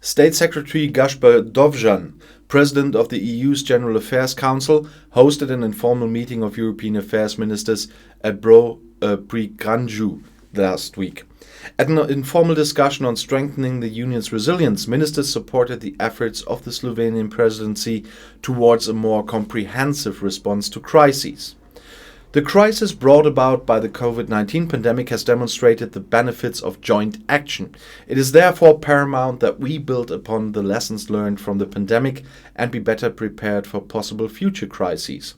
State Secretary Gašper Dovžan, President of the EU's General Affairs Council, hosted an informal meeting of European Affairs Ministers at Brdo pri Kranju last week. At an informal discussion on strengthening the Union's resilience, ministers supported the efforts of the Slovenian Presidency towards a more comprehensive response to crises. The crisis brought about by the COVID-19 pandemic has demonstrated the benefits of joint action. It is therefore paramount that we build upon the lessons learned from the pandemic and be better prepared for possible future crises.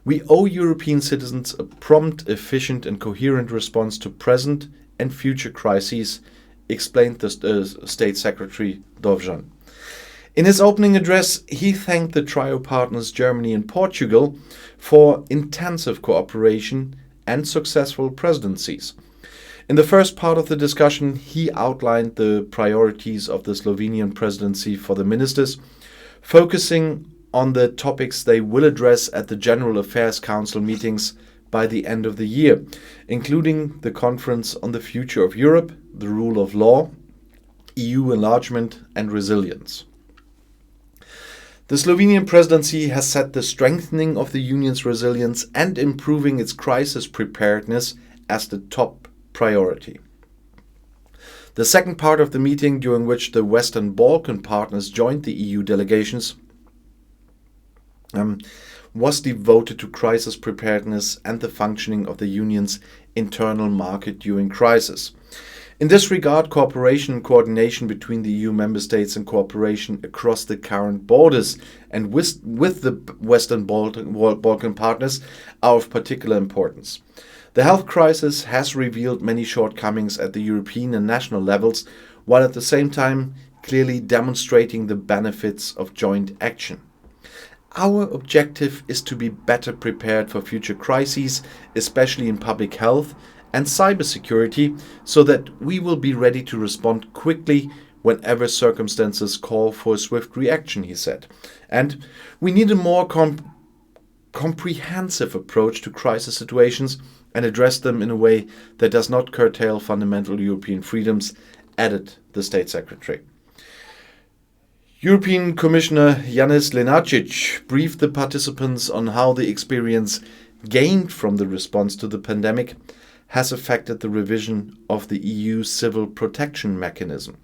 We owe European citizens a prompt, efficient and coherent response to present and future crises, explained the State Secretary Dovžan. In his opening address, he thanked the trio partners Germany and Portugal for intensive cooperation and successful presidencies. In the first part of the discussion, he outlined the priorities of the Slovenian presidency for the ministers, focusing on the topics they will address at the General Affairs Council meetings by the end of the year, including the Conference on the Future of Europe, the Rule of Law, EU enlargement and resilience. The Slovenian presidency has set the strengthening of the Union's resilience and improving its crisis preparedness as the top priority. The second part of the meeting, during which the Western Balkan partners joined the EU delegations, was devoted to crisis preparedness and the functioning of the Union's internal market during crisis. In this regard, cooperation and coordination between the EU member states and cooperation across the current borders and with the Western Balkan partners are of particular importance. The health crisis has revealed many shortcomings at the European and national levels, while at the same time clearly demonstrating the benefits of joint action. Our objective is to be better prepared for future crises, especially in public health and cybersecurity, so that we will be ready to respond quickly whenever circumstances call for a swift reaction, he said. And we need a more comprehensive approach to crisis situations and address them in a way that does not curtail fundamental European freedoms, added the State Secretary. European Commissioner Janez Lenarčič briefed the participants on how the experience gained from the response to the pandemic has affected the revision of the EU civil protection mechanism.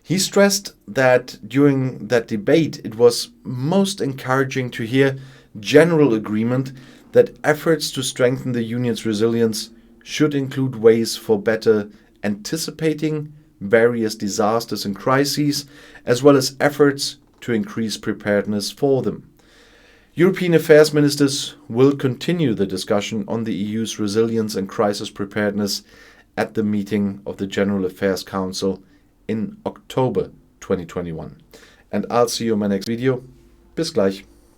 He stressed that during that debate it was most encouraging to hear general agreement that efforts to strengthen the Union's resilience should include ways for better anticipating various disasters and crises, as well as efforts to increase preparedness for them. European affairs ministers will continue the discussion on the EU's resilience and crisis preparedness at the meeting of the General Affairs Council in October 2021. And I'll see you in my next video. Bis gleich.